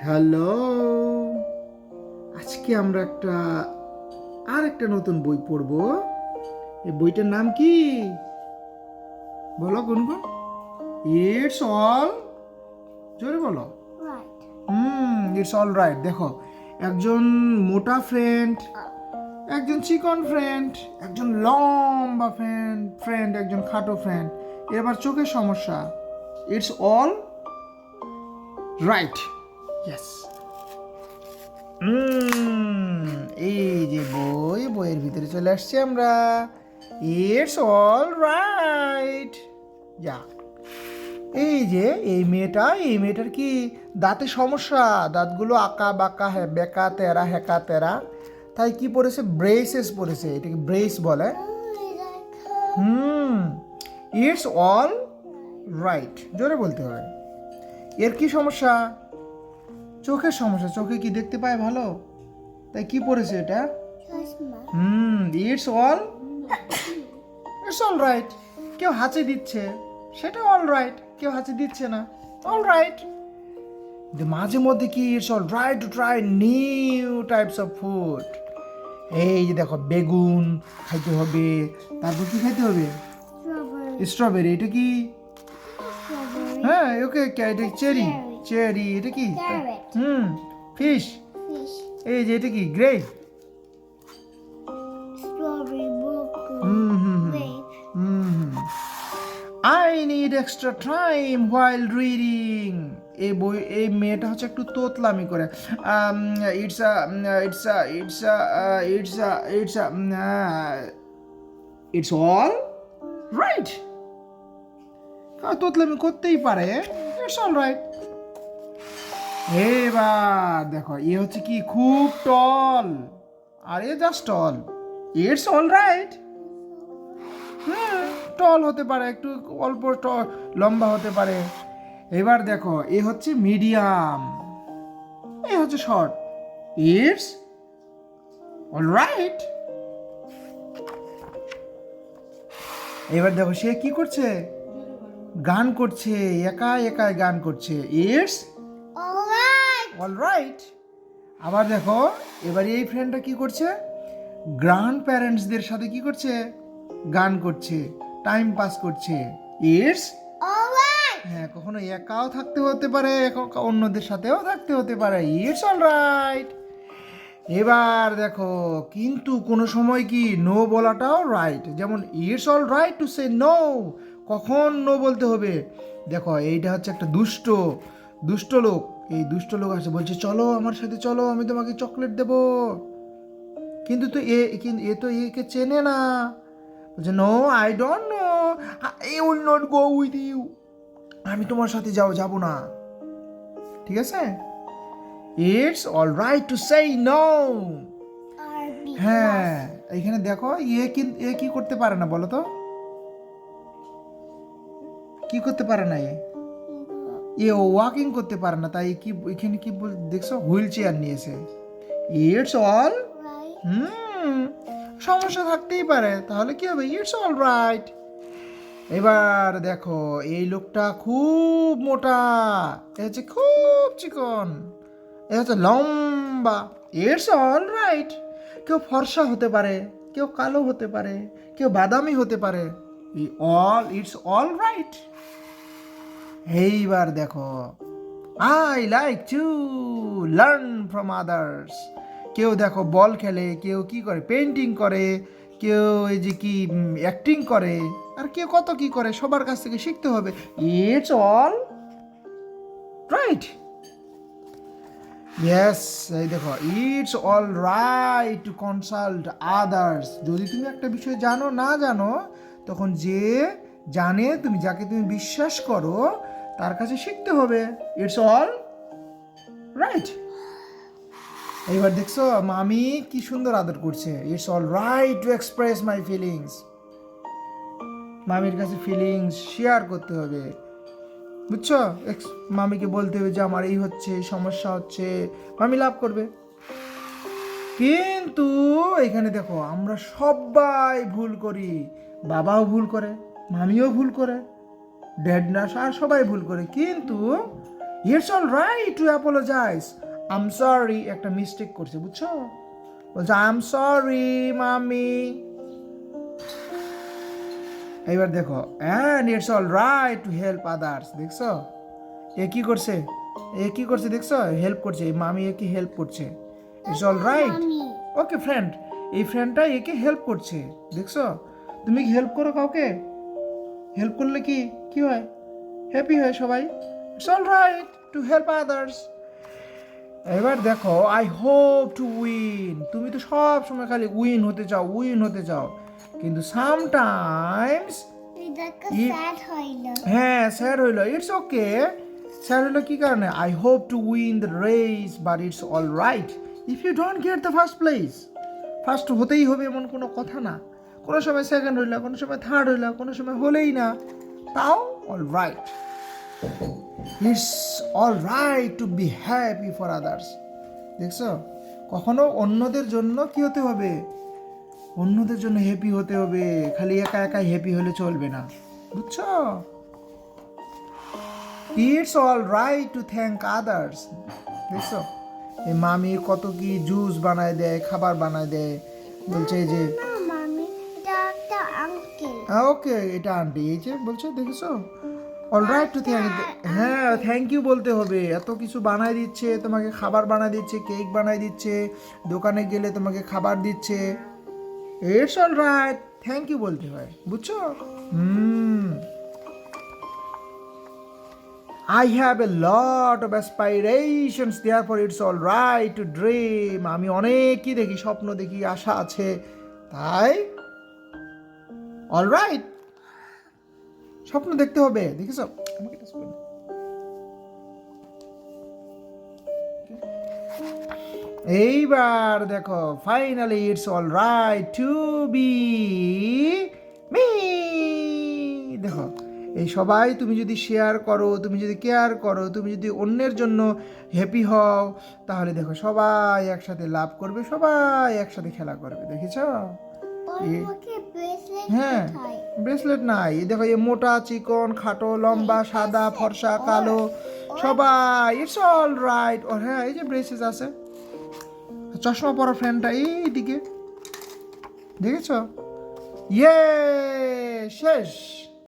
Hello, আজকে আমরা একটা নতুন বই পড়ব। এই বইটার নাম কি বলো গুনগুন? ইটস অল, জোরে বলো। Right. It's all right. দেখো, একজন মোটা ফ্রেন্ড, একজন চিকন ফ্রেন্ড, একজন লম্বা ফ্রেন্ড, একজন খাটো ফ্রেন্ড। এবার চোখের সমস্যা। It's all right. ইয়েস। এই যে বইয়ের ভিতরে চলে আসছি আমরা। It's all right. যা, এই মেয়েটার কি দাঁতে সমস্যা, দাঁতগুলো আঁকা বাঁকা, বেকা তেরা হেকা তেরা, তাই কি পড়েছে? ব্রেসেস পড়েছে। এটাকে ব্রেস বলে। ইটস অল রাইট, জোরে বলতে হবে। এর কি সমস্যা? চোখের সমস্যা। চোখে কি দেখতে পায় ভালো, তাই কি পড়েছে এটা? It's all right. কেউ হাঁচি দিচ্ছে, সেটা অল রাইট। কেউ হাঁচি দিচ্ছে না, অল রাইট। মাঝে মধ্যে কি it's all right to try new types of food. এই যে দেখো, বেগুন খাইতে হবে, তারপর কি খাইতে হবে? স্ট্রবেরি। এটা কি? হ্যাঁ, ওকে, এটা চেরি। এটা কি? ফিশ। এই যে এটা কি? Grape. Strawberry, I need extra time while reading. এই মেয়েটা হচ্ছে একটু তোতলামি করে। It's it's it's it's it's it's all right. তোতলামি করতেই পারে, ইটস অল রাইট। এবার দেখো, হচ্ছে কি খুব টল, আর just tall. It's all right. Tall হতে পারে, একটু অল্প লম্বা হতে পারে। এবার দেখো, হচ্ছে মিডিয়াম, হচ্ছে শর্ট। It's all right. এবার দেখো, সে কি করছে? গান করছে, একা গান করছে। It's all right. আবার দেখো, এবার এই ফ্রেন্ডটা কি করছে? গ্র্যান্ড প্যারেন্টসদের সাথে কি করছে? গান করছে, টাইম পাস করছে। ইটস হ্যাঁ, কখনো একাও থাকতে হতে পারে, অন্যদের সাথেও থাকতে হতে পারে। It's all right. এবার দেখো, কিন্তু কোনো সময় কি নো বলাটাও রাইট। যেমন it's all right to say no. কখন নো বলতে হবে? দেখো, এইটা হচ্ছে একটা দুষ্ট লোক। এই দুষ্ট লোক আছে, বলছে চলো আমার সাথে চলো, আমি তোমাকে চকলেট দেব। কিন্তু এ তো একে চেনে না। বলছে no, I don't know, I will not go with you. আমি তোমার সাথে যাব না। ঠিক আছে? It's all right to say no. হ্যাঁ, এখানে দেখো, এ কি করতে পারে না বলো তো? কি করতে পারে না? ওয়াকিং করতে পারে না, তাই কি এখানে কি দেখছো? হুইল চেয়ার নিয়েছে। ইটস অল সমস্যা থাকতেই পারে, তাহলে কি হবে? It's all right. এবার দেখো, এই লোকটা খুব মোটা, এ হচ্ছে খুব চিকন, এ হচ্ছে লম্বা। It's all right. কেউ ফর্সা হতে পারে, কেউ কালো হতে পারে, কেউ বাদামি হতে পারে। It's all right. এইবার দেখো, I like to learn from others. কেউ দেখো বল খেলে, কেউ কি করে? পেন্টিং করে, কেউ এই যে কি অ্যাক্টিং করে, আর কেউ কত কি করে। সবার কাছ থেকে শিখতে হবে। It's all right. ইয়েস, এই দেখো, it's all right to consult others. যদি তুমি একটা বিষয় না জানো, তখন যে জানে, যাকে তুমি বিশ্বাস করো, তার কাছে শিখতে হবে। It's all right. এইবার দেখছো, মামি কি সুন্দর আদর করছে। It's all right to express my feelings. মামির কাছে ফিলিংস শেয়ার করতে হবে, বুঝছো? মামিকে বলতে হবে যে আমার এই হচ্ছে, সমস্যা হচ্ছে, মামি লাভ করবে। কিন্তু এখানে দেখো, আমরা সবাই ভুল করি। বাবাও ভুল করে, মামিও ভুল করে, ড্যাড না, আর সবাই ভুল করে। কিন্তু it's all right to apologise. I am sorry, একটা মিস্টেক করছে, বুঝছো? বলছে আই এম সরি মামি। এইবার দেখো, and it's all right to help others. দেখছো এ কি করছে? দেখছো? হেল্প করছে, এই মামি একে হেল্প করছে। It's all right. Okay friend, এই ফ্রেন্ডটা একে হেল্প করছে। দেখছো? তুমি কি হেল্প করো কাউকে? হেল্প করলে কি কি হয়? হ্যাপি হয় সবাই। It's all right to help others. এবার দেখো, আই হোপ টু উইন। তুমি তো সব সময় খালি উইন হতে চাও, কিন্তু সামটাইমস হ্যাঁ স্যার হইলো। ইটস ওকে, স্যার হইলো কি কারণে? I hope to win the race but it's all right if you don't get the first place. First হতেই হবে এমন কোনো কথা না। কোনো সময় সেকেন্ড হইলো, কোনো সময় থার্ড হইলো, কোনো সময় হলেই না, তাও all right. It's all right two be happy for others. দেখছো, কখনো অন্যদের জন্য কি হতে হবে? অন্যদের জন্য হ্যাপি হতে হবে, খালি একা একাই হ্যাপি হলে চলবে না, বুঝছো? It's all right two thank others. দেখছো, এই মামি কত কি জুস বানায় দেয়, খাবার বানায় দেয়। বলছে এই যে ওকে এটা আন্টি, এই যে বলছে দেখেছো, অল রাইট টু থ্যাঙ্ক। হ্যাঁ থ্যাংক ইউ বলতে হবে, এত কিছু বানায় দিচ্ছে তোমাকে, খাবার বানায় দিচ্ছে, কেক বানায় দিচ্ছে, দোকানে গেলে তোমাকে খাবার দিচ্ছে। It's all right, thank you বলতে হয়, বুঝছো? I have a lot of aspirations, therefore it's all right to dream. আমি অনেকই দেখি, স্বপ্ন দেখি, আশা আছে, তাই অল রাইট, স্বপ্ন দেখতে হবে। দেখেছো, এইবার দেখো, finally it's all right two B me. দেখো, এই সবাই তুমি যদি শেয়ার করো, তুমি যদি কেয়ার করো, তুমি যদি অন্যের জন্য হ্যাপি হও, তাহলে দেখো সবাই একসাথে লাভ করবে, সবাই একসাথে খেলা করবে। দেখেছো? হ্যাঁ ব্রেসলেট নাই, দেখো এই মোটা, চিকন, খাটো, লম্বা, সাদা, ফর্সা, কালো, সবাই ইটস অল রাইট। ও হ্যাঁ, এই যে ব্রেসেস আছে, চশমা পরা ফ্রেন্ডটা এইদিকে, দেখেছো? ইয়ে শেষ।